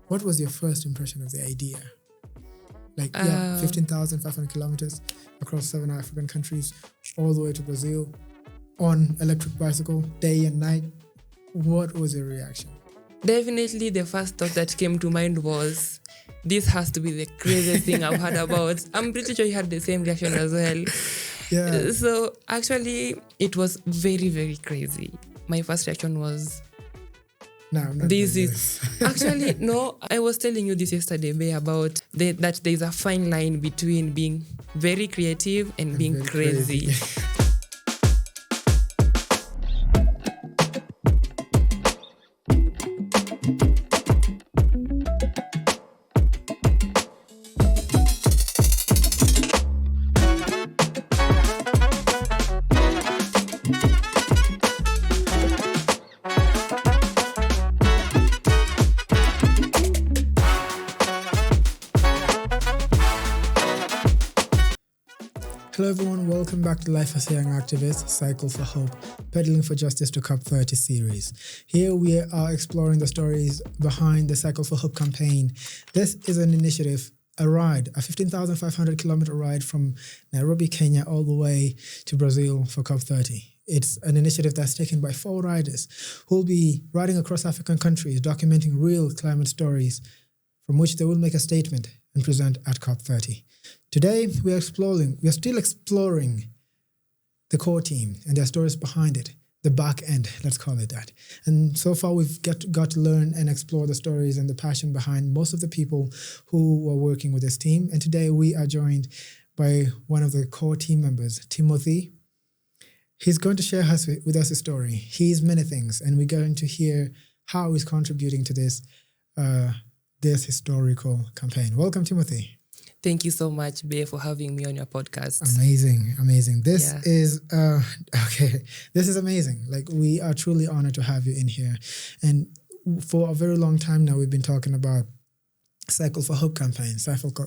what was your first impression of the idea? 15,500 kilometers across 7 African countries, all the way to Brazil, on electric bicycle, day and night. What was your reaction? Definitely the first thought that came to mind was, this has to be the craziest thing I've heard about. I'm pretty sure you had the same reaction as well. Yeah. So actually, it was very, very crazy. My first reaction was, No, I'm not this doing is actually no. I was telling you this yesterday, Bay, about that there's a fine line between being very creative and being very crazy. Hello everyone, welcome back to Life as a Young Activist, Cycle for Hope, Pedaling for Justice to COP30 series. Here we are exploring the stories behind the Cycle for Hope campaign. This is an initiative, a ride, a 15,500 kilometer ride from Nairobi, Kenya, all the way to Brazil for COP30. It's an initiative that's taken by 4 riders who will be riding across African countries, documenting real climate stories from which they will make a statement and present at COP30. Today, we are still exploring the core team and their stories behind it, the back end, let's call it that. And so far, we've got to learn and explore the stories and the passion behind most of the people who are working with this team. And today, we are joined by one of the core team members, Timothy. He's going to share with us his story. He's many things, and we're going to hear how he's contributing to this historical campaign. Welcome, Timothy. Thank you so much, Bay, for having me on your podcast. Amazing. This is amazing. Like, we are truly honored to have you in here. And for a very long time now, we've been talking about Cycle for Hope campaign, Cycle for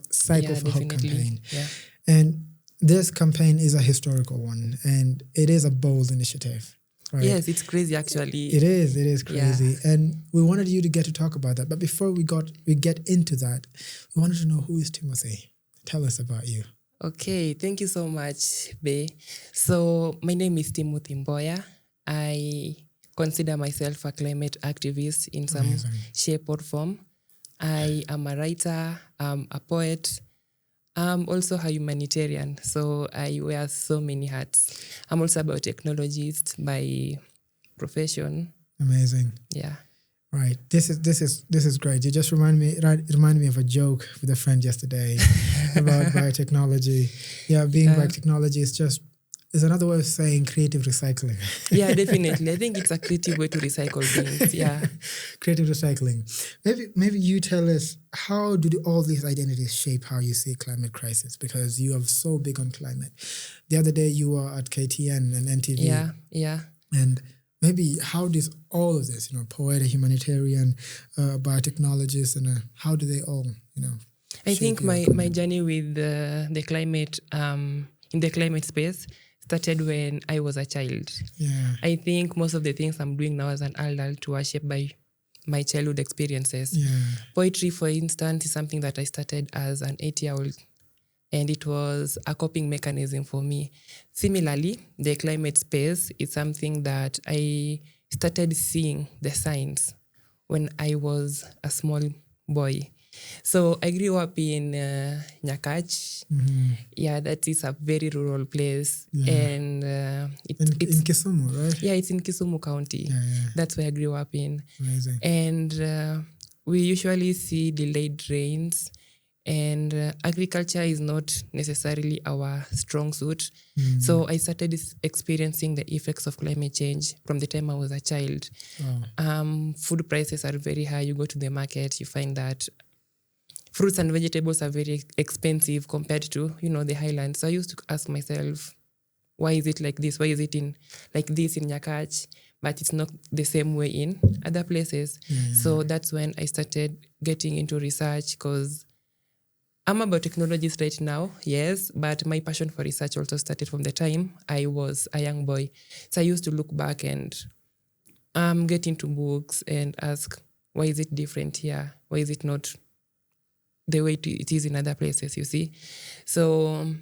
Hope campaign. Yeah. And this campaign is a historical one, and it is a bold initiative. Right? Yes, it's crazy actually. It is crazy. Yeah. And we wanted you to get to talk about that. But before we get into that, we wanted to know, who is Timothy? Tell us about you. Okay, thank you so much, Bay. So my name is Timothy Mboya. I consider myself a climate activist in some shape or form. I am a writer, a poet. I'm also a humanitarian, so I wear so many hats. I'm also a biotechnologist by profession. Amazing. Yeah. Right. This is great. You just reminded me of a joke with a friend yesterday about biotechnology. Yeah, being biotechnology is another way of saying creative recycling. Yeah, definitely. I think it's a creative way to recycle things. Yeah. Creative recycling. Maybe you tell us, how do all these identities shape how you see climate crisis? Because you are so big on climate. The other day you were at KTN and NTV. Yeah. And maybe how does all of this, poet, a humanitarian, biotechnologist, and how do they all, I think my journey with the climate, in the climate space, started when I was a child. Yeah. I think most of the things I'm doing now as an adult were shaped by my childhood experiences. Yeah. Poetry, for instance, is something that I started as an 8-year-old, and it was a coping mechanism for me. Similarly, the climate space is something that I started seeing the signs when I was a small boy. So I grew up in Nyakach. Mm-hmm. Yeah, that is a very rural place. Yeah. And it's in Kisumu, right? Yeah, it's in Kisumu County. Yeah. That's where I grew up in. Amazing. And we usually see delayed rains, and agriculture is not necessarily our strong suit. Mm-hmm. So I started experiencing the effects of climate change from the time I was a child. Wow. Food prices are very high. You go to the market, you find that fruits and vegetables are very expensive compared to, the highlands. So I used to ask myself, why is it like this? Why is it like this in Nyakach, but it's not the same way in other places? Yeah. So that's when I started getting into research, because I'm a biotechnologist right now, yes, but my passion for research also started from the time I was a young boy. So I used to look back and get into books and ask, Why is it different here? Why is it not the way it is in other places, you see? So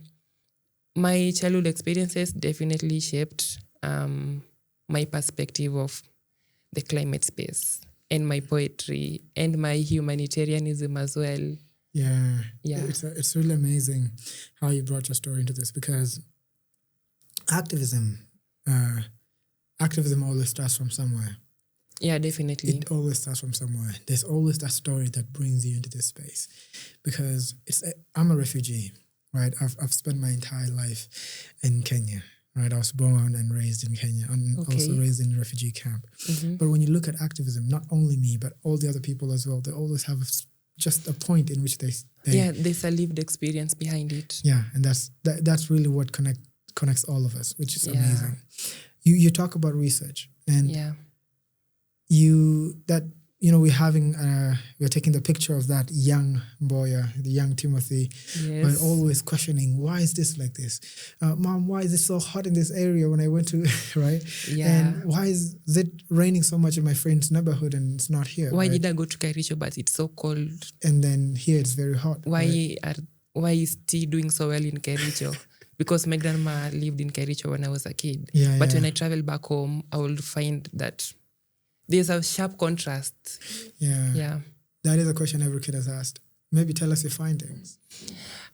my childhood experiences definitely shaped my perspective of the climate space and my poetry and my humanitarianism as well. Yeah. Yeah. It's really amazing how you brought your story into this, because activism always starts from somewhere. Yeah, definitely. It always starts from somewhere. There's always that story that brings you into this space, because I'm a refugee, right? I've spent my entire life in Kenya, right? I was born and raised in Kenya, and also raised in a refugee camp. Mm-hmm. But when you look at activism, not only me, but all the other people as well, they always have just a point in which they there's a lived experience behind it. Yeah, and that's really what connects all of us, which is amazing. You talk about research, and we're taking the picture of that young Mboya, the young Timothy, but always questioning, why is this like this? Mom, why is it so hot in this area when I went to, right? Yeah. And why is it raining so much in my friend's neighborhood and it's not here? Why right? did I go to Kericho but it's so cold? And then here it's very hot. Why is tea doing so well in Kericho? Because my grandma lived in Kericho when I was a kid. But when I travel back home, I will find that there's a sharp contrast. Yeah. That is a question every kid has asked. Maybe tell us your findings.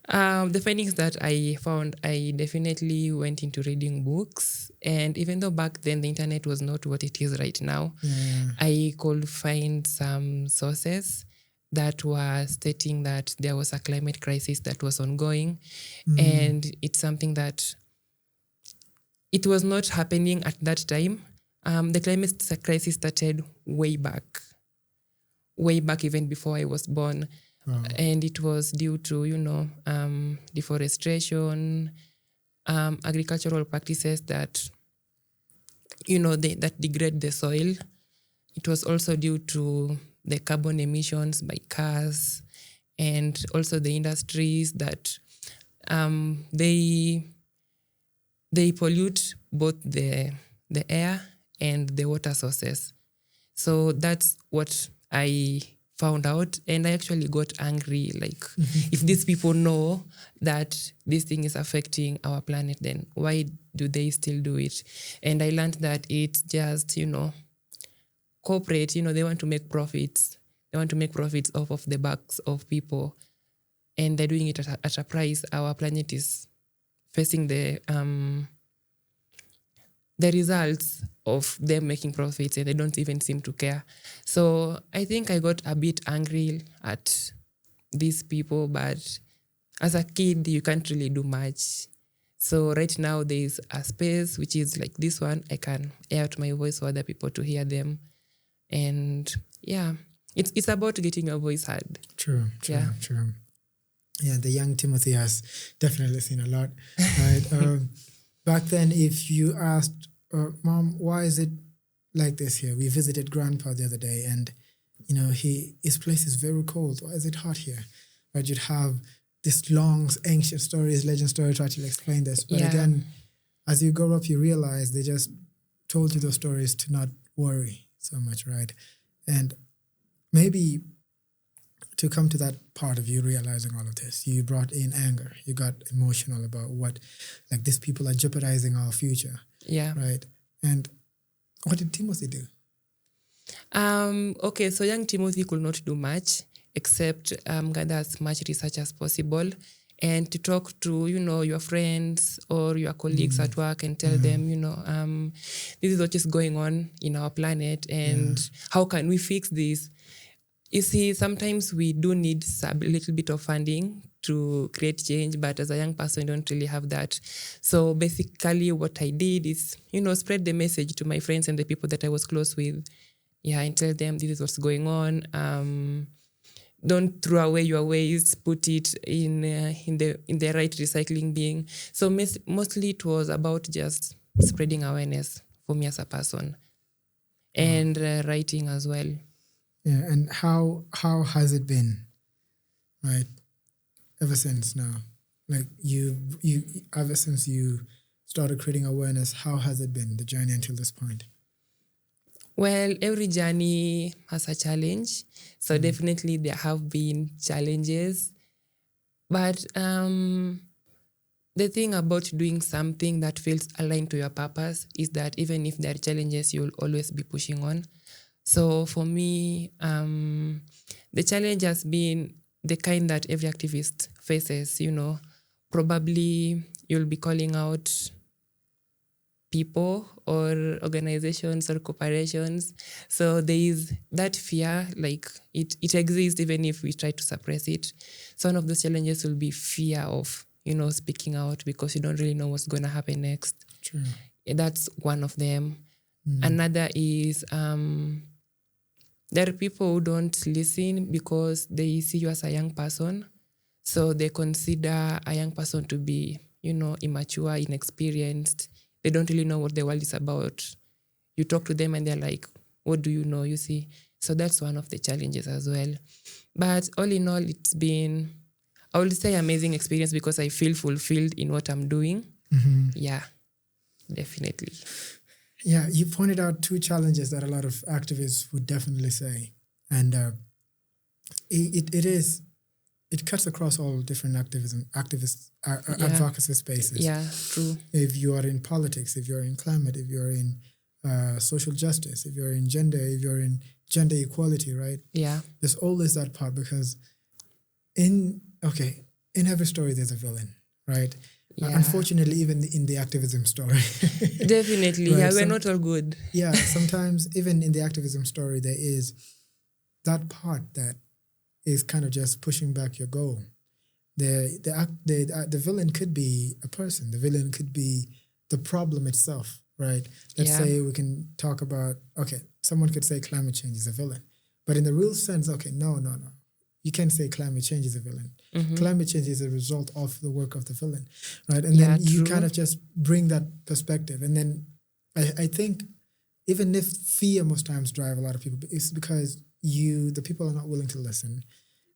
The findings that I found, I definitely went into reading books. And even though back then the internet was not what it is right now, I could find some sources that were stating that there was a climate crisis that was ongoing. And it's something that it was not happening at that time. The climate crisis started way back even before I was born. Wow. And it was due to, deforestation, agricultural practices that, that degrade the soil. It was also due to the carbon emissions by cars, and also the industries that they pollute both the air and the water sources. So that's what I found out, and I actually got angry. Like, if these people know that this thing is affecting our planet, then why do they still do it? And I learned that it's just, corporate, they want to make profits. They want to make profits off of the backs of people, and they're doing it at a price. Our planet is facing the results of them making profits, and they don't even seem to care. So I think I got a bit angry at these people, but as a kid, you can't really do much. So right now there's a space, which is like this one. I can air out my voice for other people to hear them. And it's about getting your voice heard. True. Yeah, the young Timothy has definitely seen a lot. Right? Back then, if you asked, Mom, why is it like this here? We visited Grandpa the other day, and his place is very cold. Why is it hot here? Right? You'd have this long, ancient stories, legend story to actually explain this. But again, as you grow up, you realize they just told you those stories to not worry so much, right? And maybe to come to that part of you realizing all of this, you brought in anger. You got emotional about these people are jeopardizing our future. Yeah. Right. And what did Timothy do? Okay, so young Timothy could not do much except gather as much research as possible and to talk to, your friends or your colleagues at work and tell them, this is what is going on in our planet and how can we fix this? You see, sometimes we do need a little bit of funding to create change, but as a young person, I don't really have that. So basically what I did is, spread the message to my friends and the people that I was close with. Yeah, and tell them this is what's going on. Don't throw away your waste, put it in the right recycling bin. So mostly it was about just spreading awareness for me as a person and writing as well. Yeah, and how has it been, right? Ever since now, like you ever since you started creating awareness, how has it been, the journey until this point? Well, every journey has a challenge. So definitely there have been challenges. But the thing about doing something that feels aligned to your purpose is that even if there are challenges, you'll always be pushing on. So for me, the challenge has been the kind that every activist faces, probably you'll be calling out people or organizations or corporations. So there is that fear, like it exists even if we try to suppress it. So one of those challenges will be fear of, speaking out because you don't really know what's going to happen next. True. That's one of them. Another is there are people who don't listen because they see you as a young person. So they consider a young person to be, immature, inexperienced. They don't really know what the world is about. You talk to them and they're like, what do you know, you see? So that's one of the challenges as well. But all in all, it's been, I would say, amazing experience because I feel fulfilled in what I'm doing. Yeah, definitely. Yeah, you pointed out two challenges that a lot of activists would definitely say. And it cuts across all different advocacy spaces. Yeah, true. If you are in politics, if you're in climate, if you're in social justice, if you're in gender, if you're in gender equality, right? Yeah. There's always that part because in every story there's a villain, right? Yeah. Unfortunately, even in the activism story. Definitely. Right? Yeah, we're not all good. Yeah, sometimes even in the activism story, there is that part that is kind of just pushing back your goal. The villain could be a person. The villain could be the problem itself, right? Let's say we can talk about, someone could say climate change is a villain. But in the real sense, no. You can't say climate change is a villain. Climate change is a result of the work of the villain, right? And then you kind of just bring that perspective. And then I think even if fear most times drive a lot of people, it's because the people are not willing to listen.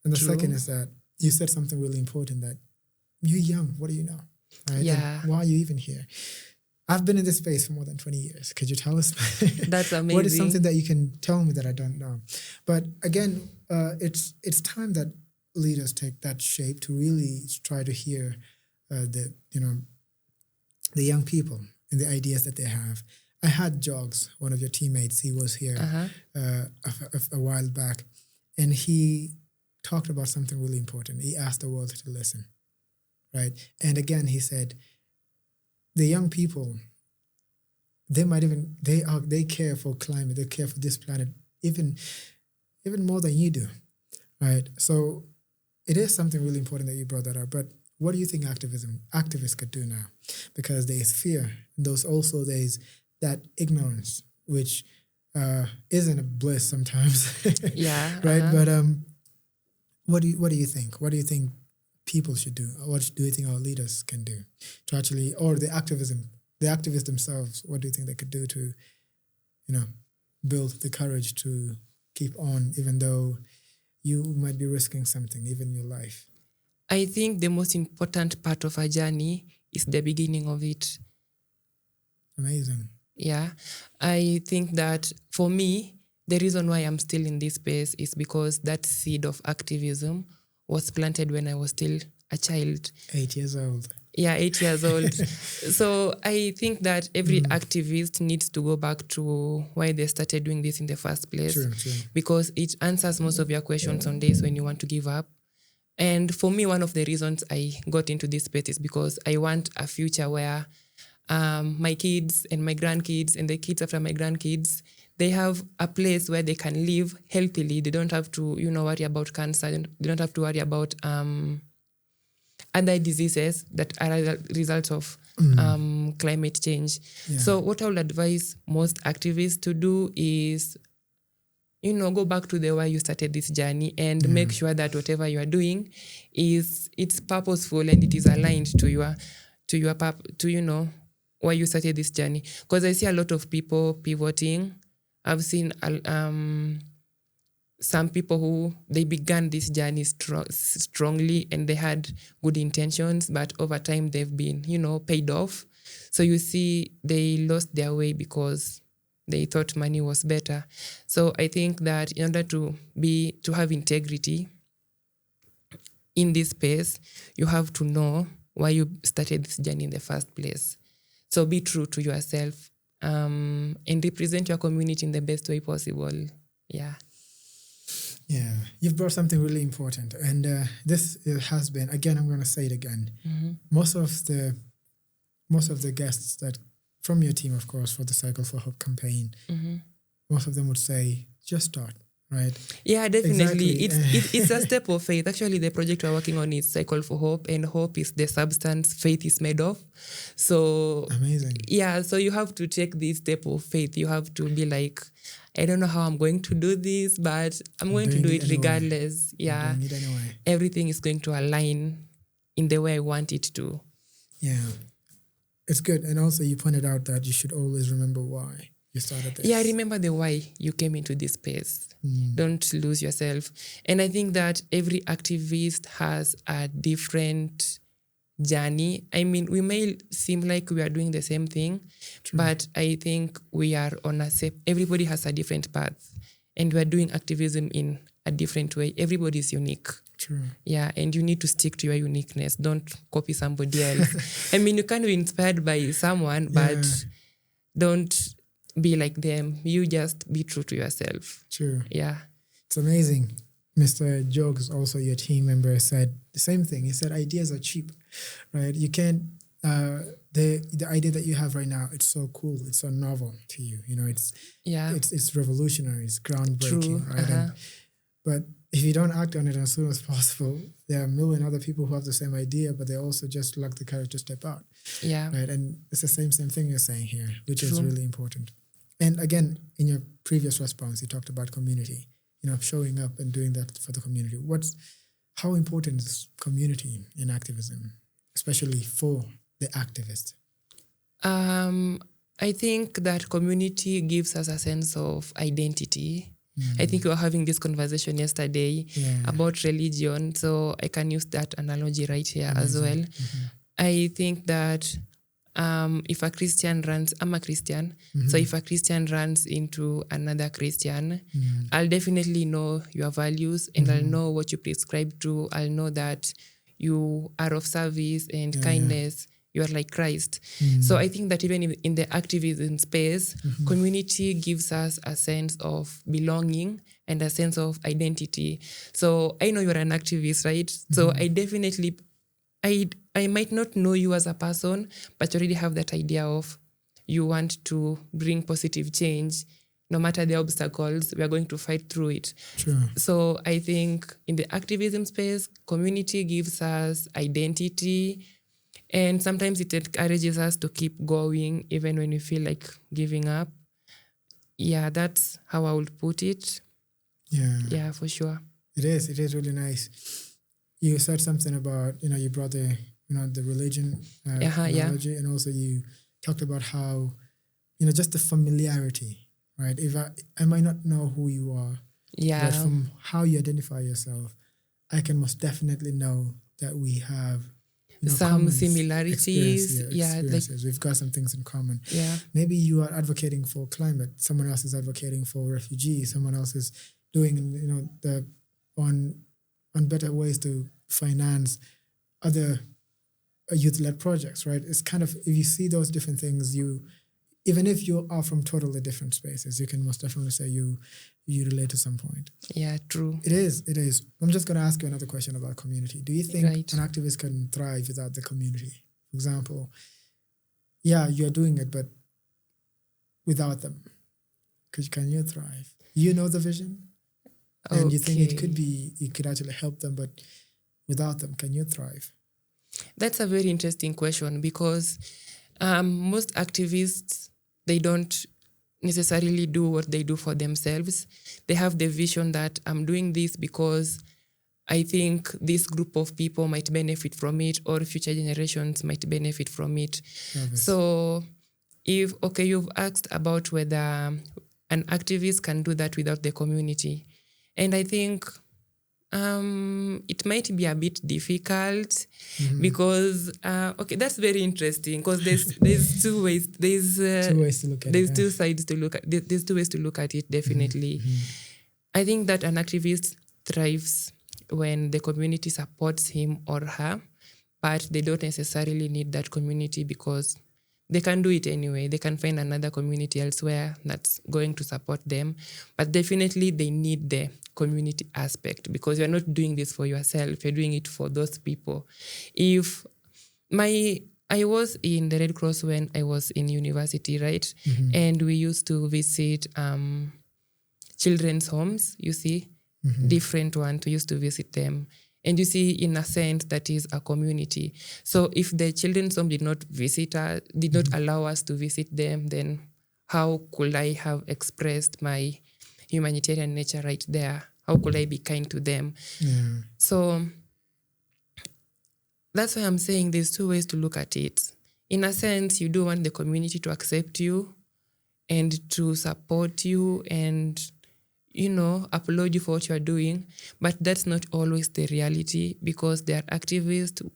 And the second is that you said something really important, that you're young. What do you know? Right? Yeah. And why are you even here? I've been in this space for more than 20 years. Could you tell us? That's amazing. What is something that you can tell me that I don't know? But again, it's time that leaders take that shape to really try to hear the young people and the ideas that they have. I had Jogs, one of your teammates. He was here a while back, and he talked about something really important. He asked the world to listen, right? And again, he said, the young people, they care for climate, they care for this planet even more than you do, right? So it is something really important that you brought that up. But what do you think activists could do now? Because there is fear. There's that ignorance, which isn't a bliss sometimes. Yeah. Right. But what do you think? What do you think people should do? What do you think our leaders can do to actually, or the activists themselves, what do you think they could do to, build the courage to keep on, even though you might be risking something, even your life? I think the most important part of a journey is the beginning of it. Amazing. Yeah. I think that for me, the reason why I'm still in this space is because that seed of activism was planted when I was still a child. 8 years old. Yeah, 8 years old. So I think that every activist needs to go back to why they started doing this in the first place. True. Because it answers most of your questions on days when you want to give up. And for me, one of the reasons I got into this space is because I want a future where my kids and my grandkids and the kids after my grandkids, they have a place where they can live healthily. They don't have to, worry about cancer. They don't have to worry about other diseases that are a result of climate change. Yeah. So what I would advise most activists to do is, go back to the why you started this journey and make sure that whatever you are doing it's purposeful and it is aligned to why you started this journey. Because I see a lot of people pivoting. I've seen some people who they began this journey strongly and they had good intentions, but over time they've been, paid off. So you see they lost their way because they thought money was better. So I think that in order to have integrity in this space, you have to know why you started this journey in the first place. So be true to yourself, and represent your community in the best way possible. Yeah. Yeah, you've brought something really important, and this has been, again, I'm going to say it again. Most of the guests that from your team, of course, for the Cycle for Hope campaign, most of them would say, just start, right? Yeah, definitely. Exactly. It's a step of faith. Actually, the project we're working on is Cycle for Hope, and hope is the substance faith is made of. So amazing. Yeah, so you have to take this step of faith. You have to be like, I don't know how I'm going to do this, but I'm going to do it regardless. Yeah, doing it anyway. Everything is going to align in the way I want it to. Yeah, it's good. And also you pointed out that you should always remember why you started this. Yeah, remember the why you came into this space. Don't lose yourself. And I think that every activist has a different journey. I mean, we may seem like we are doing the same thing, but I think we are on everybody has a different path, and we are doing activism in a different way. Everybody is unique. True. Yeah, and you need to stick to your uniqueness. Don't copy somebody else. I mean, you can be inspired by someone, but don't be like them. You just be true to yourself. True. Yeah. It's amazing. Mr. Jokes, also your team member, said the same thing. He said ideas are cheap, right? You can't, the idea that you have right now, it's so cool. It's so novel to you. You know, it's revolutionary. It's groundbreaking, True. right? But if you don't act on it as soon as possible, there are a million other people who have the same idea, but they also just lack the courage to step out. Yeah. Right. And it's the same thing you're saying here, which is really important. And again, in your previous response, you talked about community, you know, showing up and doing that for the community. How important is community in activism, especially for the activist? I think that community gives us a sense of identity. I think we were having this conversation yesterday about religion, so I can use that analogy right here as well. I think that if a Christian I'm a Christian, so if a Christian runs into another Christian, I'll definitely know your values, and I'll know what you prescribe to. I'll know that you are of service and kindness. You are like Christ. So I think that even in the activism space, community gives us a sense of belonging and a sense of identity. So I know you're an activist, right? So I definitely, I might not know you as a person, but you already have that idea of you want to bring positive change. No matter the obstacles, we are going to fight through it. Sure. So I think in the activism space, community gives us identity, and sometimes it encourages us to keep going even when we feel like giving up. Yeah, that's how I would put it. Yeah. Yeah, for sure. It is really nice. You said something about, you brought the religion analogy, and also you talked about how, just the familiarity, right? If I might not know who you are, but from how you identify yourself, I can most definitely know that we have some similarities. Experiences. We've got some things in common. Yeah. Maybe you are advocating for climate. Someone else is advocating for refugees. Someone else is doing, on better ways to finance other youth-led projects, right? It's kind of, if you see those different things, even if you are from totally different spaces, you can most definitely say you relate to some point. Yeah, true. It is. I'm just going to ask you another question about community. Do you think an activist can thrive without the community? For example, you're doing it, but without them, can you thrive? You know the vision, and you think it could actually help them, but without them, can you thrive? That's a very interesting question, because most activists, they don't necessarily do what they do for themselves. They have the vision that I'm doing this because I think this group of people might benefit from it, or future generations might benefit from it. Obviously. So you've asked about whether an activist can do that without the community. And I think It might be a bit difficult because that's very interesting because there's two ways. There's two ways to look at there's it. two sides to look at. There's two ways to look at it. Definitely, I think that an activist thrives when the community supports him or her, but they don't necessarily need that community because they can do it anyway. They can find another community elsewhere that's going to support them. But definitely they need the community aspect because you're not doing this for yourself. You're doing it for those people. I was in the Red Cross when I was in university, right? And we used to visit children's homes, you see, different ones. We used to visit them. And you see, in a sense, that is a community. So if the children's home did not allow us to visit them, then how could I have expressed my humanitarian nature right there? How could I be kind to them? Yeah. So that's why I'm saying there's two ways to look at it. In a sense, you do want the community to accept you and to support you and applaud you for what you're doing, but that's not always the reality because there are activists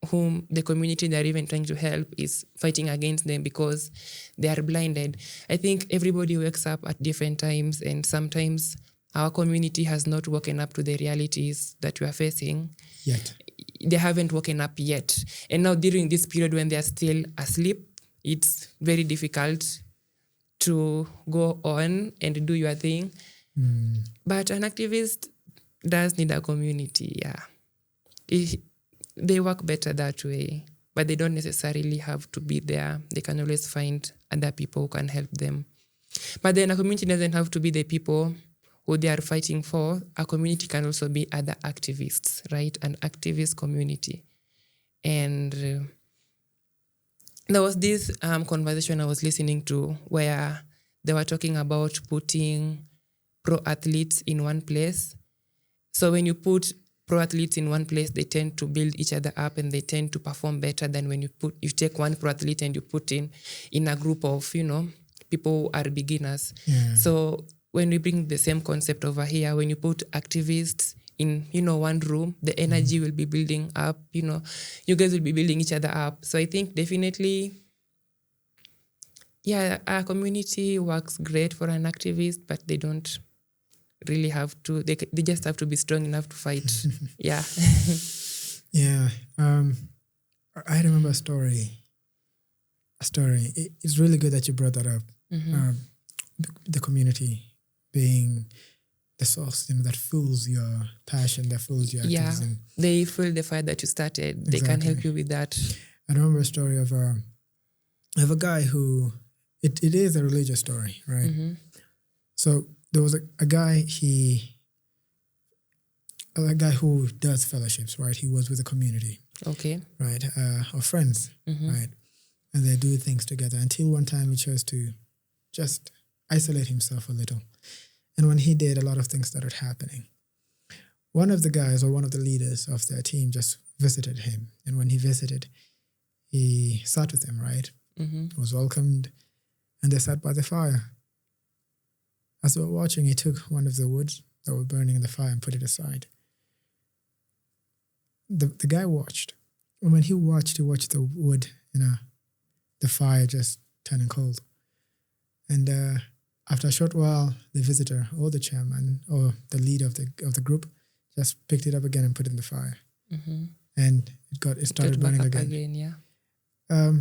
whom the community they're even trying to help is fighting against them because they are blinded. I think everybody wakes up at different times and sometimes our community has not woken up to the realities that we are facing. Yet. They haven't woken up yet. And now during this period when they're still asleep, it's very difficult to go on and do your thing. But an activist does need a community, they work better that way, but they don't necessarily have to be there. They can always find other people who can help them. But then a community doesn't have to be the people who they are fighting for. A community can also be other activists, right? An activist community. And there was this conversation I was listening to where they were talking about putting pro athletes in one place. So when you put pro athletes in one place, they tend to build each other up and they tend to perform better than when you take one pro athlete and you put in a group of, people who are beginners. Yeah. So when we bring the same concept over here, when you put activists in, one room, the energy will be building up, you guys will be building each other up. So I think definitely, our community works great for an activist, but they don't really have to. They just have to be strong enough to fight. Yeah. Yeah. I remember a story. It's really good that you brought that up. The community being the source, that fuels your passion, that fuels your activism. Yeah, they fuel the fire that you started. Exactly. They can help you with that. I remember a story of a guy who, it is a religious story, right? So there was a guy, a guy who does fellowships, right? He was with a community. Okay. Right, or friends, right? And they do things together until one time he chose to just isolate himself a little. And when he did, a lot of things started happening. One of the guys or one of the leaders of their team just visited him. And when he visited, he sat with him, right? Was welcomed, and they sat by the fire. As they were watching, he took one of the woods that were burning in the fire and put it aside. The guy watched. And when he watched the wood, the fire just turning cold. And after a short while, the visitor or the chairman or the leader of the group just picked it up again and put it in the fire. And it started burning again. Yeah.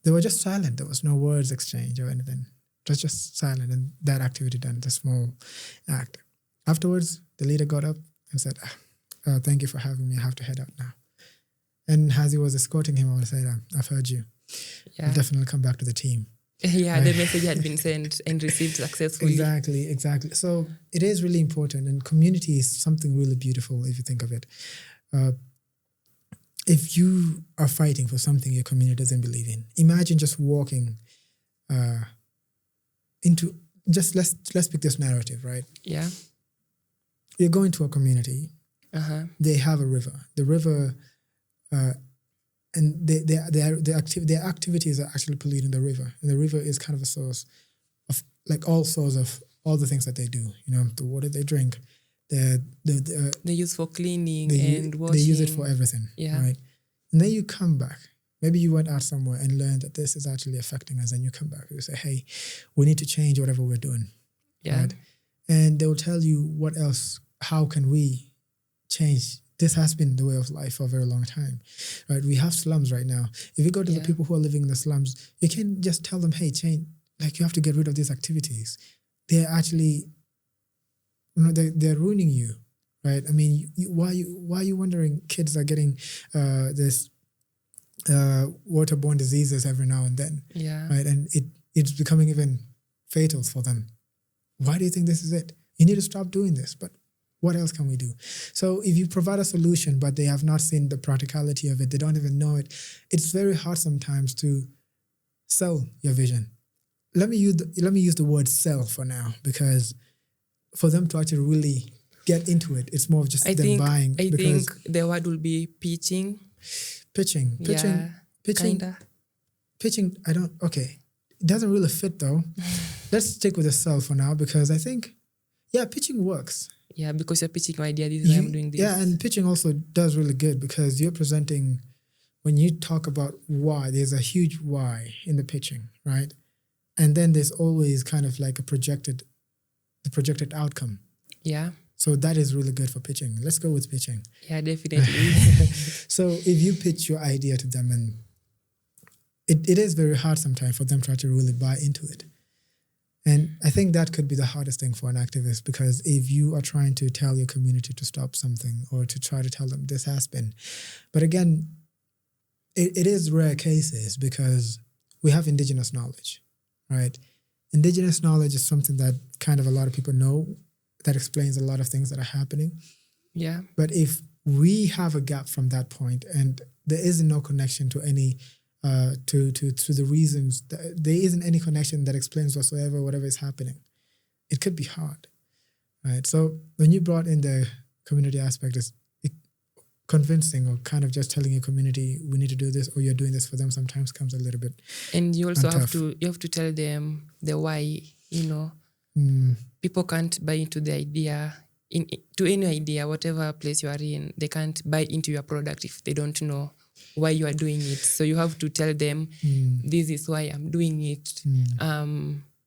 They were just silent. There was no words exchanged or anything. It was just silent, and that activity done, the small act. Afterwards, the leader got up and said, thank you for having me. I have to head out now. And as he was escorting him, I said, I've heard you. Yeah. I'll definitely come back to the team. Yeah, the message had been sent and received successfully. Exactly. So it is really important, and community is something really beautiful if you think of it. If you are fighting for something your community doesn't believe in, imagine just walking into, just let's pick this narrative, right? Yeah. You're going to a community. They have a river. The river, and their activities are actually polluting the river. And the river is kind of a source of all the things that they do. The water they drink, They use for cleaning and washing. They use it for everything, right? And then you come back. Maybe you went out somewhere and learned that this is actually affecting us, and you come back. You say, hey, we need to change whatever we're doing. Yeah. Right? And they will tell you what else, how can we change? This has been the way of life for a very long time, right? We have slums right now. If you go to the people who are living in the slums, you can't just tell them, hey, change, like you have to get rid of these activities. They're actually, they're ruining you, right? I mean, why are you wondering kids are getting this waterborne diseases every now and then, right? And it's becoming even fatal for them. Why do you think this is it? You need to stop doing this, but what else can we do? So if you provide a solution, but they have not seen the practicality of it, they don't even know it, it's very hard sometimes to sell your vision. Let me use the word sell for now, because for them to actually really get into it, it's more of just them buying. I think the word will be pitching. Pitching. Kinda. Pitching, it doesn't really fit though. Let's stick with the sell for now, because I think, pitching works. Yeah, because you're pitching your idea, this is why I'm doing this. Yeah, and pitching also does really good, because you're presenting, when you talk about why, there's a huge why in the pitching, right? And then there's always kind of like the projected outcome. Yeah. So that is really good for pitching. Let's go with pitching. Yeah, definitely. So if you pitch your idea to them, and it is very hard sometimes for them to actually really buy into it. And I think that could be the hardest thing for an activist, because if you are trying to tell your community to stop something, or to try to tell them this has been. But again, it is rare cases, because we have indigenous knowledge, right? Indigenous knowledge is something that kind of a lot of people know, that explains a lot of things that are happening. Yeah. But if we have a gap from that point, and there is no connection to any to the reasons, there isn't any connection that explains whatever is happening, it could be hard, right? So when you brought in the community aspect, is convincing, or kind of just telling your community we need to do this, or you're doing this for them, sometimes comes a little bit. And you also have to tell them the why. People can't buy into the idea, to any idea, whatever place you are in. They can't buy into your product if they don't know why you are doing it. So you have to tell them, this is why I'm doing it.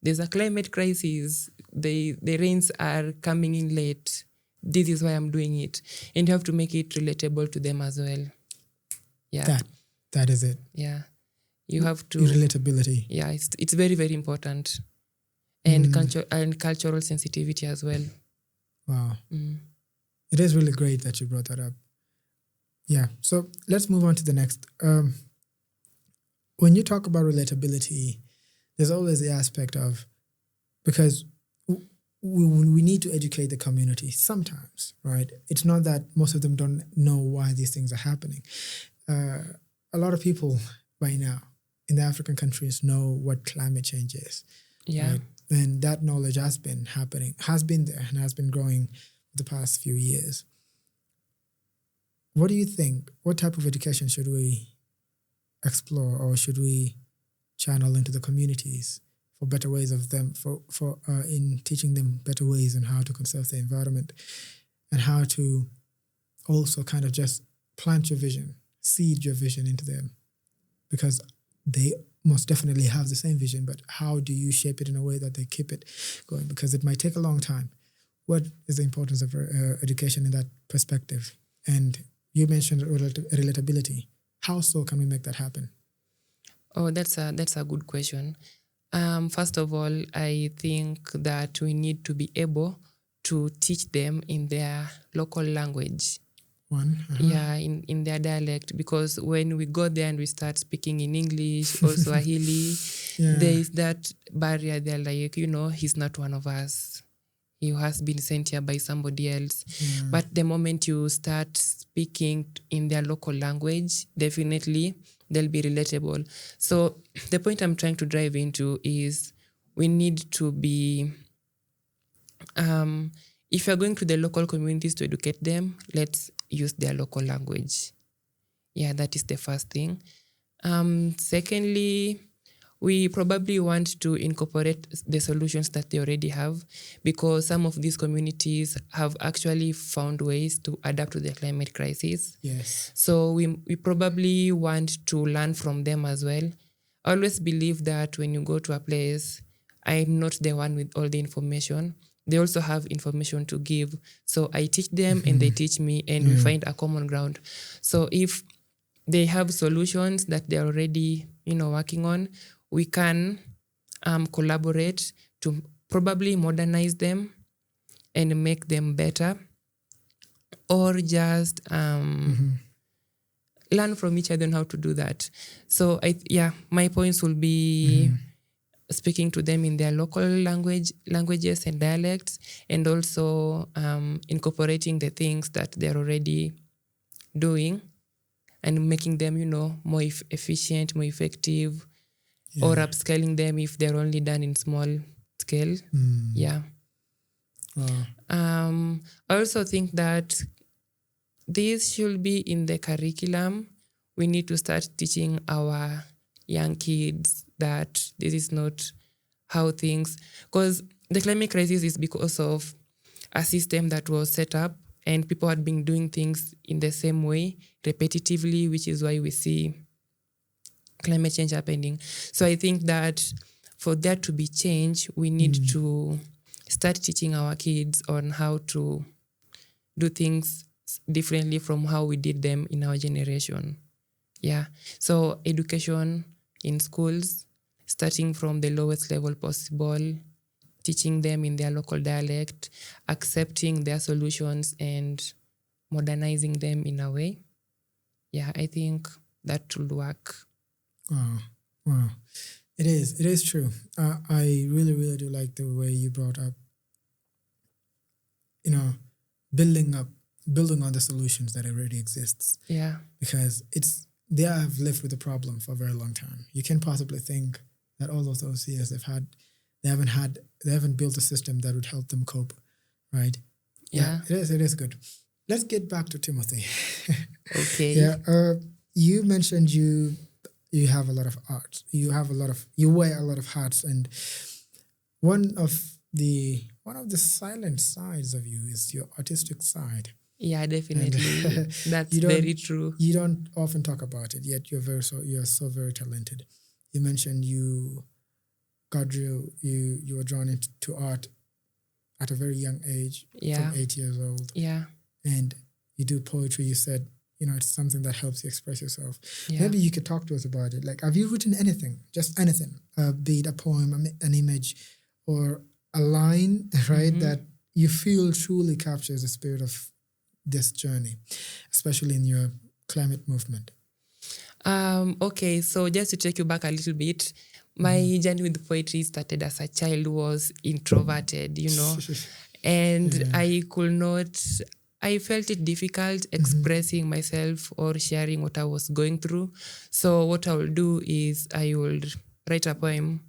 There's a climate crisis. The rains are coming in late. This is why I'm doing it. And you have to make it relatable to them as well. Yeah. That is it. Yeah. You have to... Relatability. Yeah, it's very, very important. And cultural sensitivity as well. Wow. It is really great that you brought that up. Yeah. So let's move on to the next. When you talk about relatability, there's always the aspect of, because we need to educate the community sometimes, right? It's not that most of them don't know why these things are happening. A lot of people by now in the African countries know what climate change is. Yeah. Right? And that knowledge has been there, and has been growing for the past few years. What do you think? What type of education should we explore, or should we channel into the communities for better ways of them, in teaching them better ways on how to conserve the environment, and how to also kind of just plant your vision, seed your vision into them? Because they most definitely have the same vision, but how do you shape it in a way that they keep it going? Because it might take a long time. What is the importance of education in that perspective? And you mentioned relatability. How so can we make that happen? Oh, that's a good question. First of all, I think that we need to be able to teach them in their local language. Yeah, in their dialect, because when we go there and we start speaking in English or Swahili, there is that barrier. They're like, he's not one of us. He has been sent here by somebody else. But the moment you start speaking in their local language, definitely they'll be relatable. So the point I'm trying to drive into is we need to be... if you're going to the local communities to educate them, let's use their local language. Yeah, that is the first thing. Secondly, we probably want to incorporate the solutions that they already have, because some of these communities have actually found ways to adapt to the climate crisis. Yes. So we probably want to learn from them as well. I always believe that when you go to a place, I'm not the one with all the information. They also have information to give. So I teach them and they teach me, and we find a common ground. So if they have solutions that they're already, working on, we can collaborate to probably modernize them and make them better, or just learn from each other on how to do that. So my points will be speaking to them in their local languages and dialects, and also incorporating the things that they're already doing and making them, more efficient, more effective, or upscaling them if they're only done in small scale. Yeah. I also think that this should be in the curriculum. We need to start teaching our young kids that this is not how things, because the climate crisis is because of a system that was set up and people had been doing things in the same way repetitively, which is why we see climate change happening. So I think that for that to be changed, we need to start teaching our kids on how to do things differently from how we did them in our generation. Yeah. So education in schools, starting from the lowest level possible, teaching them in their local dialect, accepting their solutions and modernizing them in a way. Yeah, I think that will work. Wow. It is true. I really, really do like the way you brought up, building on the solutions that already exists. Yeah. Because they have lived with the problem for a very long time. You can possibly think that all of those years they haven't built a system that would help them cope, right? Yeah. It is good. Let's get back to Timothy. Okay. Yeah. You mentioned you have a lot of art. You wear a lot of hats, and one of the silent sides of you is your artistic side. Yeah, definitely. That's very true. You don't often talk about it, yet you're so very talented. You mentioned you were drawn into art at a very young age, from 8 years old. Yeah. And you do poetry. You said, it's something that helps you express yourself. Yeah. Maybe you could talk to us about it. Like, have you written anything, just anything, be it a poem, an image, or a line, right, that you feel truly captures the spirit of this journey, especially in your climate movement? Okay, so just to take you back a little bit, my journey with poetry started as a child, was introverted, and I felt it difficult expressing myself or sharing what I was going through. So what I will do is I will write a poem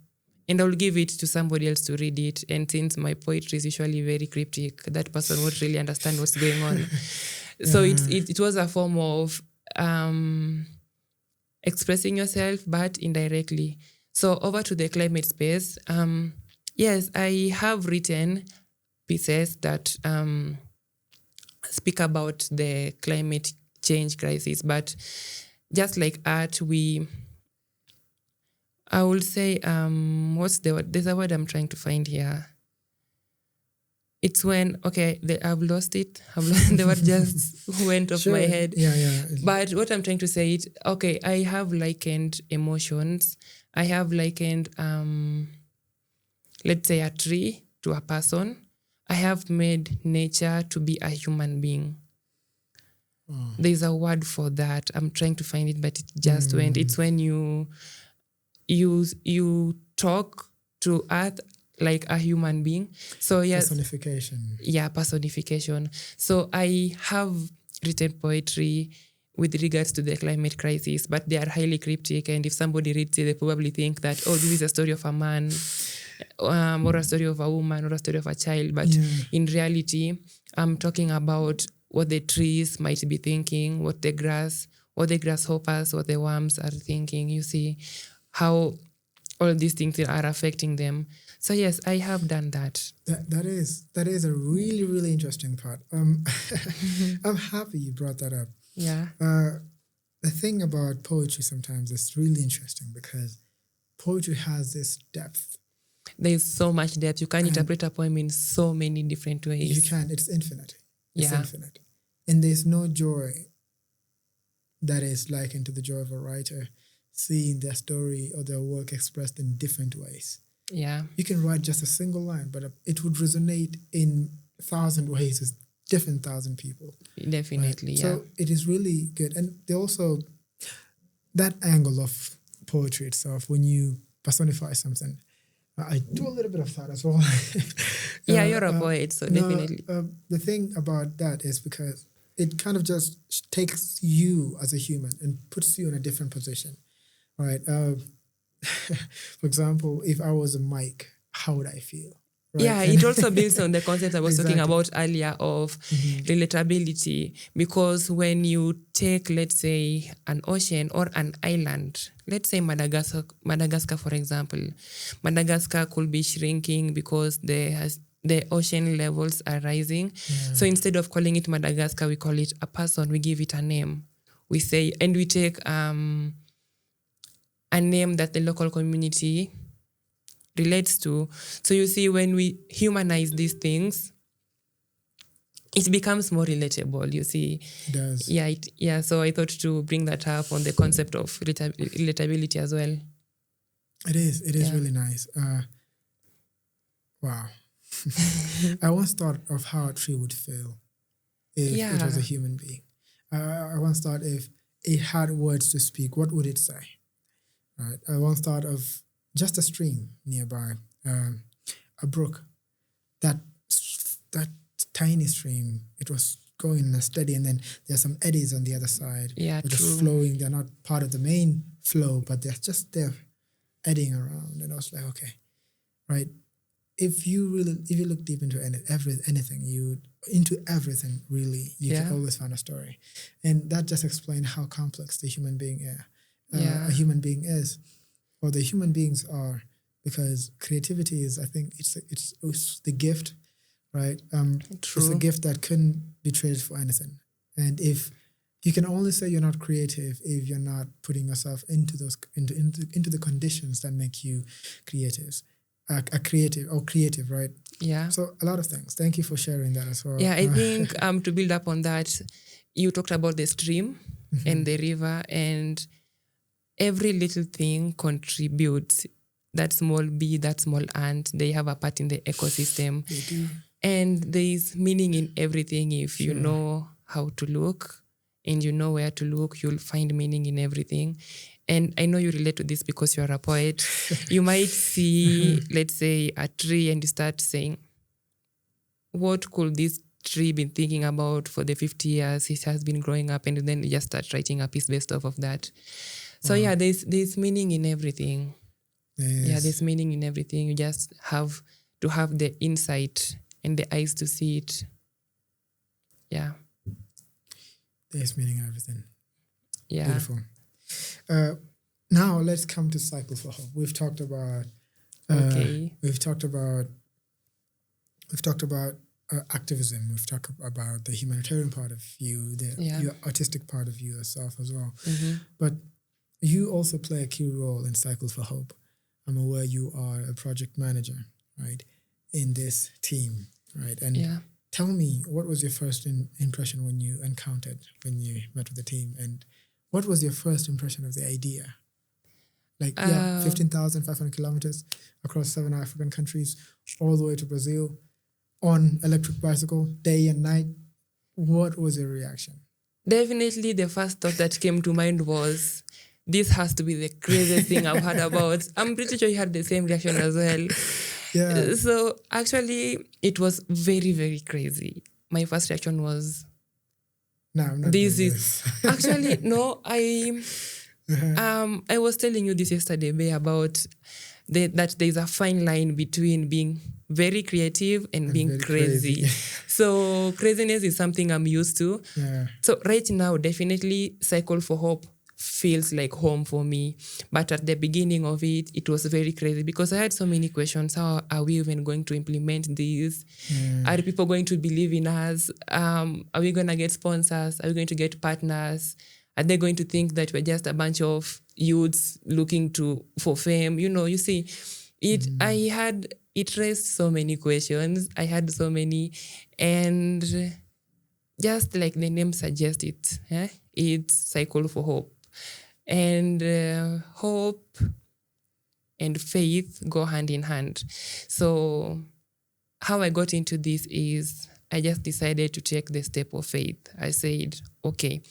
and I'll give it to somebody else to read it. And since my poetry is usually very cryptic, that person won't really understand what's going on. So it was a form of expressing yourself, but indirectly. So over to the climate space. Yes, I have written pieces that speak about the climate change crisis, but just like art, I will say, what's the word? There's a word I'm trying to find here. It's when, I've lost it. The word just went off my head. Yeah. But what I'm trying to say is, I have likened emotions. I have likened, let's say, a tree to a person. I have made nature to be a human being. There's a word for that. I'm trying to find it, but it just went. It's when you talk to earth like a human being. So yes. Personification. Yeah, personification. So I have written poetry with regards to the climate crisis, but they are highly cryptic. And if somebody reads it, they probably think that, this is a story of a man, or a story of a woman, or a story of a child. But in reality, I'm talking about what the trees might be thinking, what the grasshoppers, what the worms are thinking. You see how all these things that are affecting them. So yes, I have done that. That is a really, really interesting part. I'm happy you brought that up. Yeah. The thing about poetry sometimes is really interesting because poetry has this depth. There's so much depth. You can interpret a poem in so many different ways. You can. It's infinite. It's Yeah. infinite. And there's no joy that is likened to the joy of a writer seeing their story or their work expressed in different ways. Yeah. You can write just a single line, but it would resonate in 1,000 ways with different 1,000 people. Definitely, right? yeah. So it is really good. And they also, that angle of poetry itself, when you personify something, I do a little bit of that as well. Yeah, you're a poet, so definitely. The thing about that is because it kind of just takes you as a human and puts you in a different position, right? For example, if I was a mic, how would I feel? Right? Yeah, it also builds on the concept I was Exactly. talking about earlier of relatability. Because when you take, let's say, an ocean or an island, let's say Madagascar, for example, Madagascar could be shrinking because the ocean levels are rising. Yeah. So instead of calling it Madagascar, we call it a person. We give it a name. We say, and we take a name that the local community relates to. So you see, when we humanize these things, it becomes more relatable, you see. It does. Yeah. So I thought to bring that up on the concept of relatability as well. It is really nice. Wow. I once thought of how a tree would feel if it was a human being. I once thought if it had words to speak, what would it say? Right. I once thought of just a stream nearby, a brook. That tiny stream, it was going in a steady, and then there's some eddies on the other side. Yeah, they're true. just flowing. They're not part of the main flow, but they're just there, eddying around. And I was like, okay, right. If you look deep into anything, into everything really, you can always find a story, and that just explains how complex the human being is. A human being is, or the human beings are, because creativity is, I think, it's the gift, right? True. It's a gift that couldn't be traded for anything, and if you can only say you're not creative if you're not putting yourself into the conditions that make you creative, right? Yeah. So a lot of things. Thank you for sharing that as well. Yeah, I think to build up on that, you talked about the stream and the river, and every little thing contributes. That small bee, that small ant, they have a part in the ecosystem. They do. And there is meaning in everything. If you know how to look and you know where to look, you'll find meaning in everything. And I know you relate to this because you're a poet. You might see, let's say, a tree and you start saying, what could this tree been thinking about for the 50 years it has been growing up? And then you just start writing a piece based off of that. So yeah, there's meaning in everything. Yes. Yeah, there's meaning in everything. You just have to have the insight and the eyes to see it. Yeah. There's meaning in everything. Yeah. Beautiful. Now let's come to Cycle for Hope. We've talked about activism. We've talked about the humanitarian part of you, your artistic part of you yourself as well. But you also play a key role in Cycle for Hope. I'm aware you are a project manager, right, in this team, right? And tell me, what was your first impression when you met with the team, and what was your first impression of the idea? 15,500 kilometers across 7 African countries, all the way to Brazil, on electric bicycle, day and night. What was your reaction? Definitely the first thought that came to mind was, this has to be the craziest thing I've heard about. I'm pretty sure you had the same reaction as well. Yeah. So actually, it was very, very crazy. My first reaction was, no, I'm not this doing is this. actually no. I was telling you this yesterday, Bay, about that there's a fine line between being very creative and being crazy. So craziness is something I'm used to. Yeah. So right now, definitely Cycle for Hope feels like home for me. But at the beginning of it, it was very crazy because I had so many questions. How are we even going to implement this? Are people going to believe in us? Are we going to get sponsors? Are we going to get partners? Are they going to think that we're just a bunch of youths looking for fame? You see, it raised so many questions. I had so many, and just like the name suggests it's Cycle for Hope. And hope and faith go hand in hand. So how I got into this is I just decided to take the step of faith. I said, okay,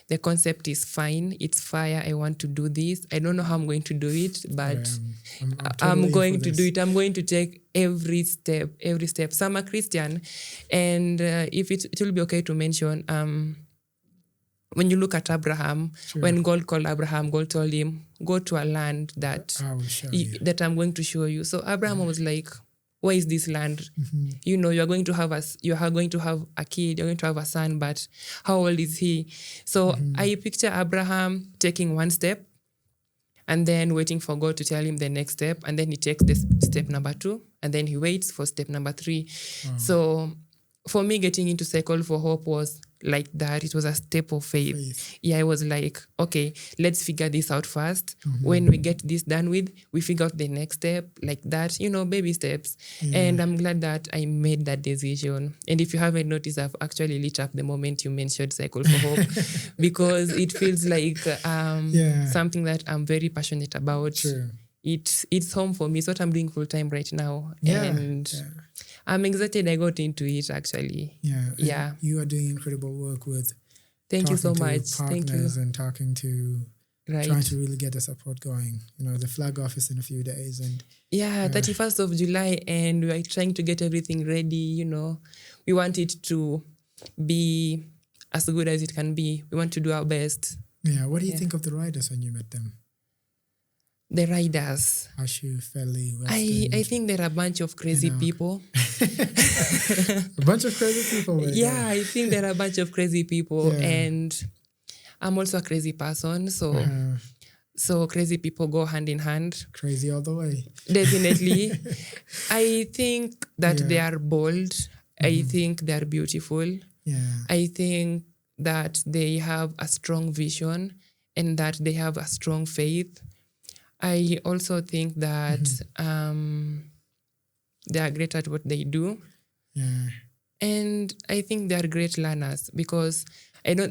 the concept is fine. It's fire. I want to do this. I don't know how I'm going to do it, but I'm going to do it. I'm going to take every step. So I'm a Christian. And if it will be okay to mention, when you look at Abraham, when God called Abraham, God told him, go to a land that I'm going to show you. So Abraham was like, where is this land? You're going to have a kid, you're going to have a son, but how old is he? So I picture Abraham taking one step and then waiting for God to tell him the next step. And then he takes this step number 2, and then he waits for step number 3. So for me, getting into Cycle for Hope was like that. It was a step of faith. Yeah, I was like, okay, let's figure this out first. When we get this done with, we figure out the next step, like that, baby steps. And I'm glad that I made that decision. And if you haven't noticed, I've actually lit up the moment you mentioned Cycle for Hope because it feels like something that I'm very passionate about. It's home for me. It's what I'm doing full time right now. I'm excited I got into it actually. Yeah. You are doing incredible work with Thank you so much. Thank you. And talking to Right. trying to really get the support going. The flag off is in a few days and 31st of July, and we're trying to get everything ready, We want it to be as good as it can be. We want to do our best. Yeah. What do you think of the riders when you met them? The riders. Ashu, Feli, I think there are a bunch of crazy people. A bunch of crazy people. I think there are a bunch of crazy people, and I'm also a crazy person, so crazy people go hand in hand. Crazy all the way. Definitely. I think that they are bold. I think they are beautiful. I think that they have a strong vision and that they have a strong faith. I also think that they are great at what they do. And I think they are great learners because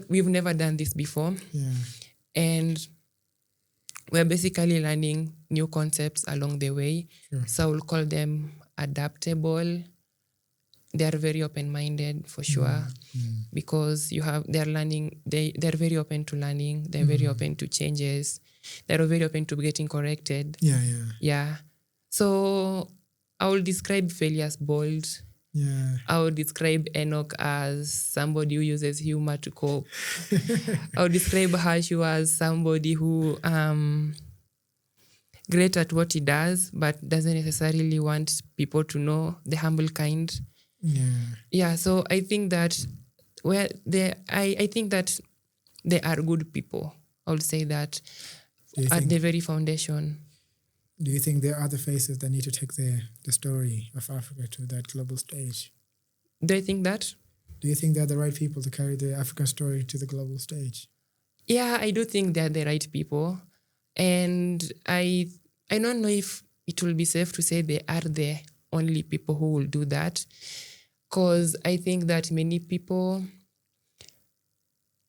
we've never done this before. And we're basically learning new concepts along the way. So I will call them adaptable. They are very open-minded for sure because they're learning, they're very open to learning, they're very open to changes. They're very open to getting corrected. So I will describe Feli as bold. I would describe Enoch as somebody who uses humor to cope. I would describe Hashu as somebody who great at what he does, but doesn't necessarily want people to know, the humble kind. So I think that I think that they are good people. I would say that at the very foundation. Do you think there are other faces that need to take the story of Africa to that global stage? Do I think that? Do you think they're the right people to carry the African story to the global stage? Yeah, I do think they're the right people. And I don't know if it will be safe to say they are the only people who will do that. Because I think that many people,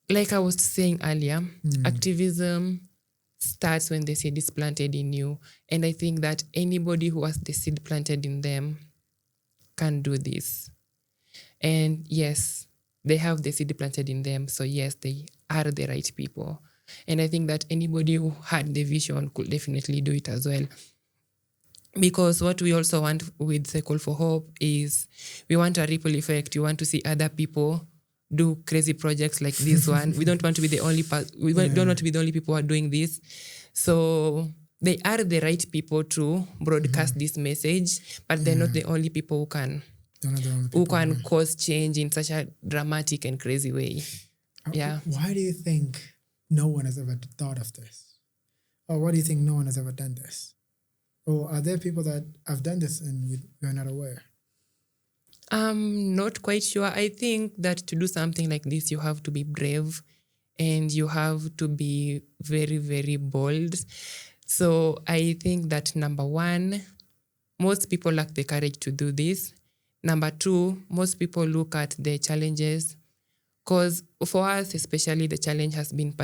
like I was saying earlier, activism starts when the seed is planted in you. And I think that anybody who has the seed planted in them can do this. And yes, they have the seed planted in them. So yes, they are the right people. And I think that anybody who had the vision could definitely do it as well. Because what we also want with Cycle for Hope is we want a ripple effect. We want to see other people do crazy projects like this one. We don't want to be the only don't want to be the only people who are doing this. So they are the right people to broadcast this message, but they're not the only people who can cause change in such a dramatic and crazy way. Why do you think no one has ever thought of this? Or why do you think no one has ever done this? Or are there people that have done this and we're not aware? I'm not quite sure. I think that to do something like this, you have to be brave and you have to be very, very bold. So I think that number one, most people lack the courage to do this. Number two, most people look at the challenges because for us, especially, the challenge has been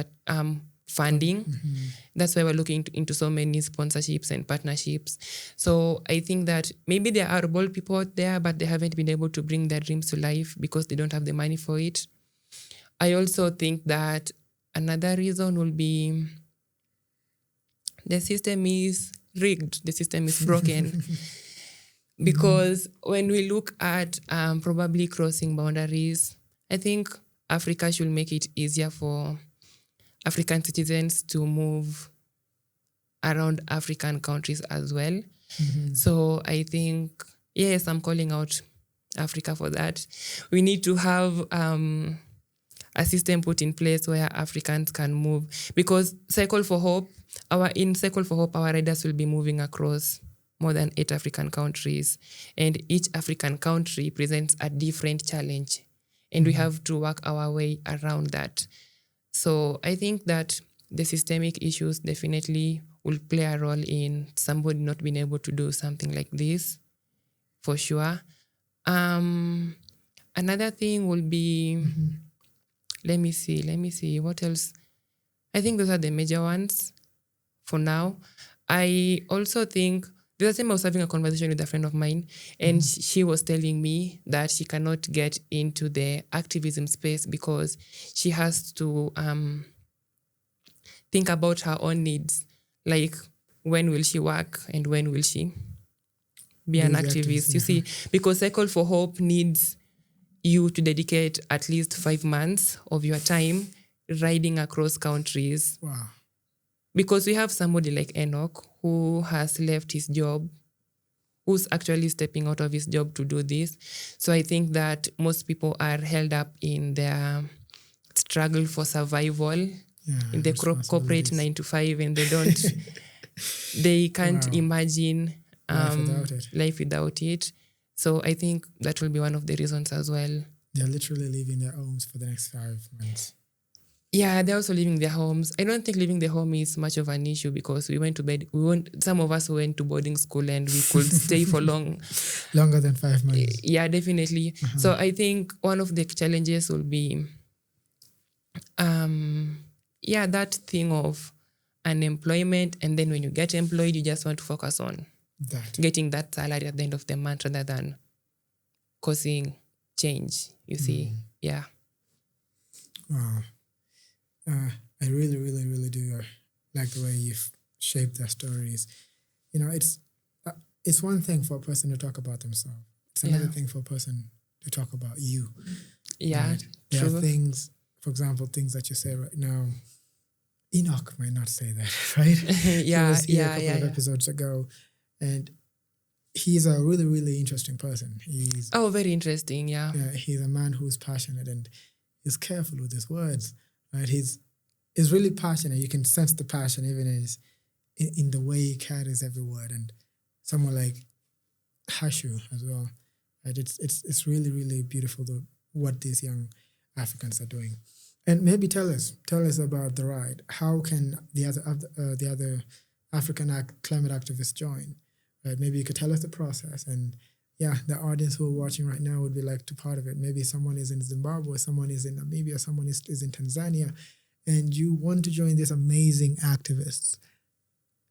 funding. Mm-hmm. That's why we're looking into so many sponsorships and partnerships. So I think that maybe there are bold people out there, but they haven't been able to bring their dreams to life because they don't have the money for it. I also think that another reason will be the system is rigged. The system is broken. Because when we look at probably crossing boundaries, I think Africa should make it easier for African citizens to move around African countries as well. Mm-hmm. So I think, yes, I'm calling out Africa for that. We need to have a system put in place where Africans can move. Because CycleForHope, our riders will be moving across more than 8 African countries. And each African country presents a different challenge. And we have to work our way around that. So I think that the systemic issues definitely will play a role in somebody not being able to do something like this, for sure. Another thing will be, let me see, what else? I think those are the major ones for now. I also think, the other time I was having a conversation with a friend of mine, and she was telling me that she cannot get into the activism space because she has to think about her own needs. Like, when will she work and when will she be an activist? You see, because CycleForHope needs you to dedicate at least 5 months of your time riding across countries. Wow. Because we have somebody like Enoch who has left his job, who's actually stepping out of his job to do this. So I think that most people are held up in their struggle for survival in the corporate 9 to 5, and they can't imagine life without it. So I think that will be one of the reasons as well. They're literally leaving their homes for the next 5 months. Yeah, they're also leaving their homes. I don't think leaving the home is much of an issue because we went to bed. Some of us went to boarding school and we could stay for longer than 5 months. Yeah, definitely. So I think one of the challenges will be, that thing of unemployment. And then when you get employed, you just want to focus on getting that salary at the end of the month rather than causing change, you see. Yeah. Wow. I really, really, really do like the way you've shaped their stories. You know, it's one thing for a person to talk about themselves. It's another thing for a person to talk about you. Yeah, right? There are things, for example, things that you say right now. Enoch might not say that, right? He was here a couple of episodes ago, and he's a really, really interesting person. He's very interesting, yeah. He's a man who's passionate and he's careful with his words. Right, he's really passionate. You can sense the passion even in the way he carries every word. And someone like Hashu as well. Right, it's really, really beautiful what these young Africans are doing. And maybe tell us about the ride. How can the other African climate activists join? Right, maybe you could tell us the process. And the audience who are watching right now would be like to part of it. Maybe someone is in Zimbabwe, someone is in Namibia, someone is in Tanzania, and you want to join these amazing activists.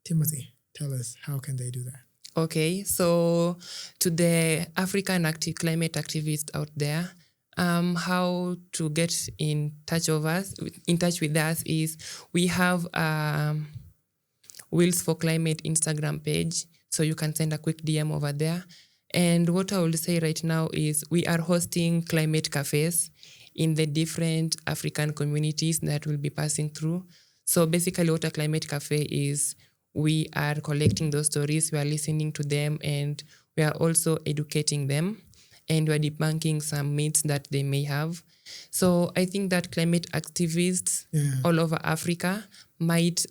Timothy, tell us, how can they do that? Okay, so to the African climate activists out there, how to get in touch with us is we have Wheels for Climate Instagram page, so you can send a quick DM over there. And what I will say right now is we are hosting climate cafes in the different African communities that will be passing through. So basically what a climate cafe is, we are collecting those stories, we are listening to them, and we are also educating them. and we're debunking some myths that they may have. So I think that climate activists all over Africa might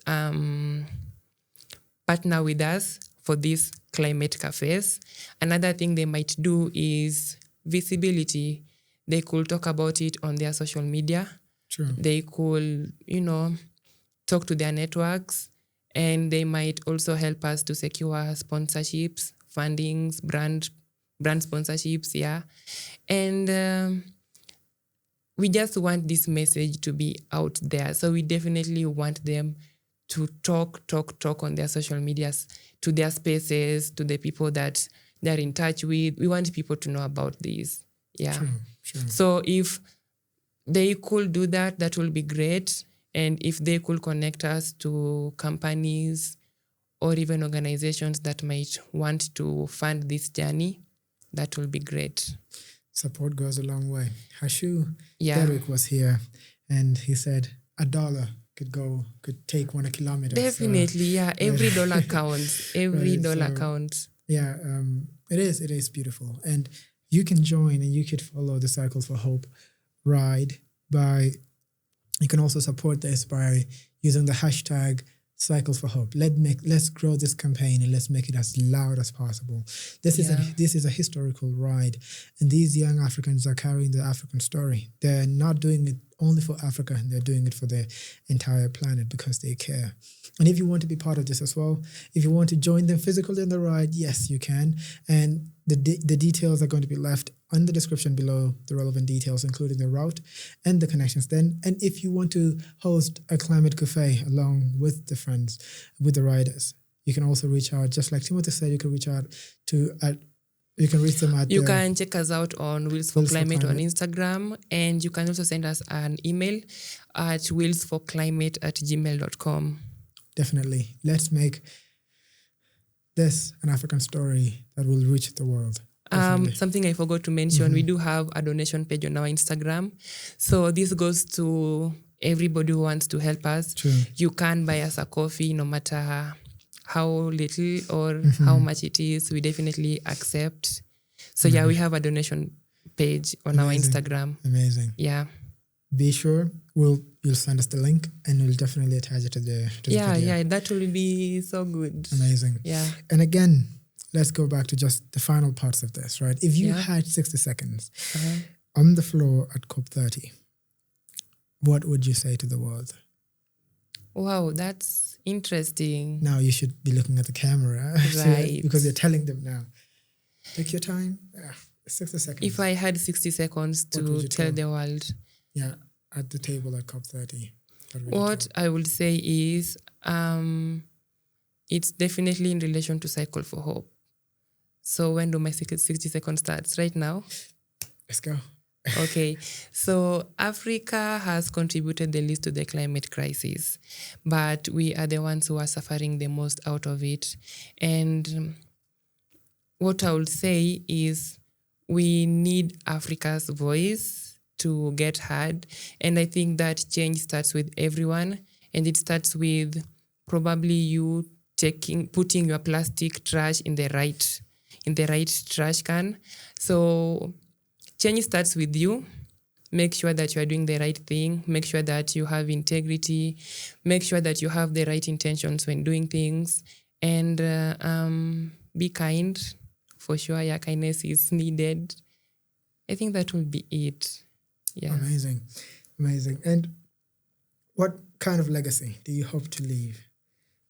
partner with us for these climate cafes. Another thing they might do is visibility. They could talk about it on their social media. True. They could, talk to their networks, and they might also help us to secure sponsorships, fundings, brand sponsorships, And we just want this message to be out there. So we definitely want them to talk on their social medias, to their spaces, to the people that they're in touch with. We want people to know about this. Yeah. True. So if they could do that, that will be great. And if they could connect us to companies or even organizations that might want to fund this journey, that will be great. Support goes a long way. Hashu Derek was here, and he said $1 could take 1 kilometer. Definitely, every dollar counts. Every dollar counts. Yeah, it is beautiful. And you can join and you could follow the Cycle for Hope ride you can also support this by using the hashtag Cycle for Hope. Let's grow this campaign and let's make it as loud as possible. This is a historical ride, and these young Africans are carrying the African story. They're not doing it only for Africa, they're doing it for the entire planet because they care. And if you want to be part of this as well, if you want to join them physically on the ride, yes, you can. And the details are going to be left on the description below, the relevant details, including the route and the connections then. And if you want to host a climate cafe along with the friends, with the riders, you can also reach out. Just like Timothy said, you can reach out you can reach them at... You can check us out on Wheels for Climate on Instagram, and you can also send us an email at wheelsforclimate@gmail.com. Definitely. Let's make this an African story that will reach the world. Something I forgot to mention, we do have a donation page on our Instagram. So this goes to everybody who wants to help us. True. You can buy us a coffee no matter how little or how much it is. We definitely accept. So we have a donation page on our Instagram. Amazing. Yeah. Be sure you'll send us the link and we'll definitely attach it to the video. Yeah, that will be so good. Amazing. Yeah. And again, let's go back to just the final parts of this, right? If you had 60 seconds on the floor at COP30, what would you say to the world? Wow, that's interesting. Now you should be looking at the camera. Right. Because you're telling them now. Take your time. 60 seconds. If I had 60 seconds to tell the world. Yeah, at the table at COP30. What I would say is it's definitely in relation to Cycle for Hope. So when do my 60 seconds starts? Right now? Let's go. Okay, so Africa has contributed the least to the climate crisis, but we are the ones who are suffering the most out of it. And what I would say is we need Africa's voice to get heard. And I think that change starts with everyone, and it starts with probably you putting your plastic trash in the right trash can. So change starts with you. Make sure that you are doing the right thing. Make sure that you have integrity. Make sure that you have the right intentions when doing things. And be kind. For sure, your kindness is needed. I think that will be it. Yeah. Amazing. And what kind of legacy do you hope to leave?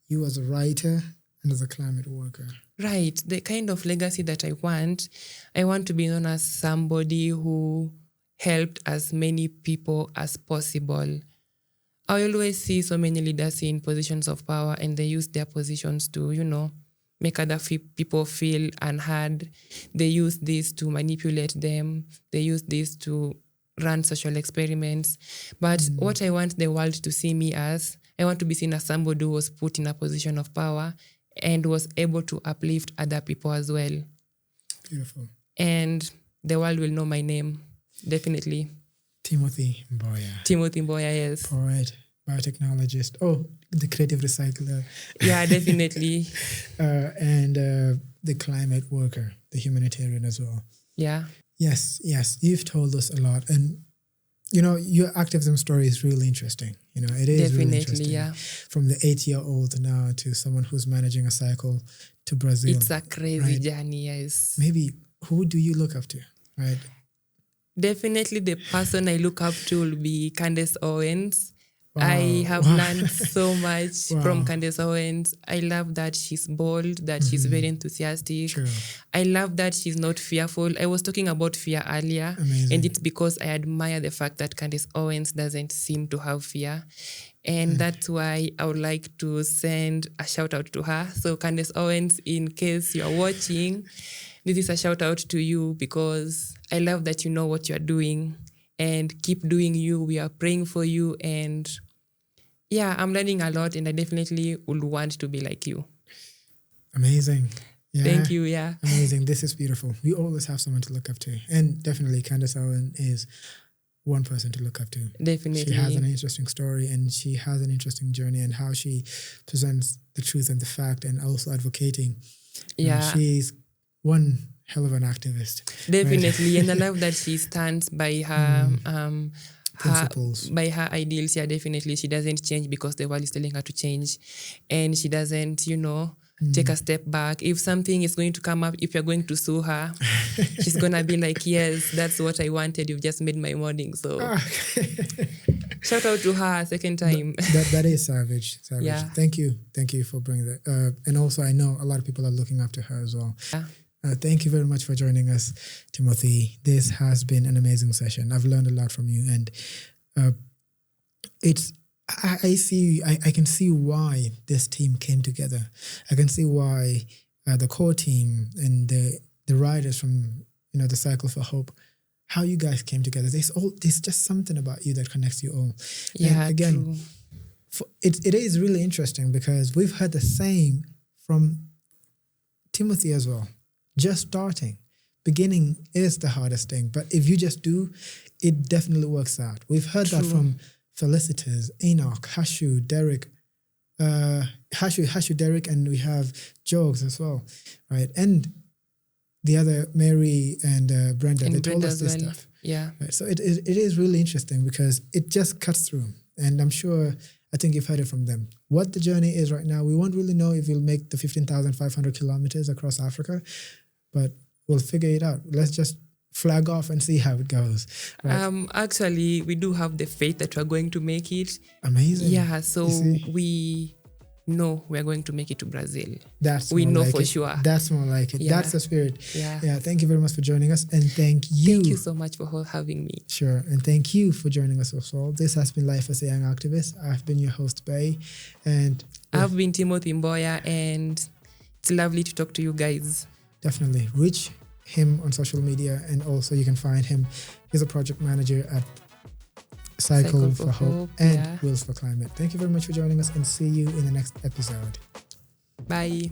You as a writer and as a climate worker. Right. The kind of legacy that I want to be known as somebody who helped as many people as possible. I always see so many leaders in positions of power, and they use their positions to, make other people feel unheard. They use this to manipulate them. They use this to run social experiments. But what I want the world to see me as, I want to be seen as somebody who was put in a position of power and was able to uplift other people as well. Beautiful. And the world will know my name, definitely. Timothy Mboya. Timothy Mboya, yes. Poet, biotechnologist. Oh, the creative recycler. Yeah, definitely. And the climate worker, the humanitarian as well. Yeah. Yes, you've told us a lot, and your activism story is really interesting. It is Definitely, really interesting. yeah. From the 8-year-old now to someone who's managing a cycle to Brazil. It's a crazy journey, yes. Maybe who do you look up to, right? Definitely the person I look up to will be Candace Owens. Wow. I have learned so much from Candace Owens. I love that she's bold, that she's very enthusiastic. True. I love that she's not fearful. I was talking about fear earlier. Amazing. And it's because I admire the fact that Candace Owens doesn't seem to have fear. And that's why I would like to send a shout out to her. So Candace Owens, in case you're watching, this is a shout out to you because I love that you know what you're doing and keep doing you. We are praying for you. And yeah, I'm learning a lot and I definitely would want to be like you. Amazing. Yeah. Thank you. Yeah. Amazing. This is beautiful. We always have someone to look up to. And definitely Candace Owens is one person to look up to. Definitely. She has an interesting story and she has an interesting journey and how she presents the truth and the fact and also advocating. Yeah. She's one hell of an activist. Definitely. Right? And I love that she stands by her principles. By her ideals. Yeah, definitely. She doesn't change because the world is telling her to change. And she doesn't, take a step back. If something is going to come up, if you're going to sue her, she's going to be like, yes, that's what I wanted. You've just made my morning. So shout out to her second time. That is savage. Yeah. Thank you for bringing that. And also I know a lot of people are looking up to her as well. Yeah. Thank you very much for joining us, Timothy. This has been an amazing session. I've learned a lot from you, and I can see why this team came together. I can see why the core team and the riders from the Cycle for Hope, how you guys came together. There's just something about you that connects you all. Yeah, and again, it is really interesting because we've heard the same from Timothy as well. Just starting. Beginning is the hardest thing, but if you just do, it definitely works out. We've heard that from Felicitas, Enoch, Hashu, Derek, Derek, and we have Jogs as well, right? And the other Mary and Brenda, they told us this stuff. Yeah. Right? So it is really interesting because it just cuts through. And I think you've heard it from them. What the journey is right now, we won't really know if we'll make the 15,500 kilometers across Africa, but we'll figure it out. Let's just flag off and see how it goes. Right? Actually, we do have the faith that we're going to make it. Amazing. Yeah, so we know we're going to make it to Brazil. We know for sure. That's more like it. Yeah. That's the spirit. Yeah. Thank you very much for joining us, and thank you. Thank you so much for having me. Sure, and thank you for joining us as well. This has been Life as a Young Activist. I've been your host, Bay, and I've been Timothy Mboya, and it's lovely to talk to you guys. Definitely reach him on social media, and also you can find him. He's a project manager at Cycle for Hope and Wheels for Climate. Thank you very much for joining us, and see you in the next episode. Bye.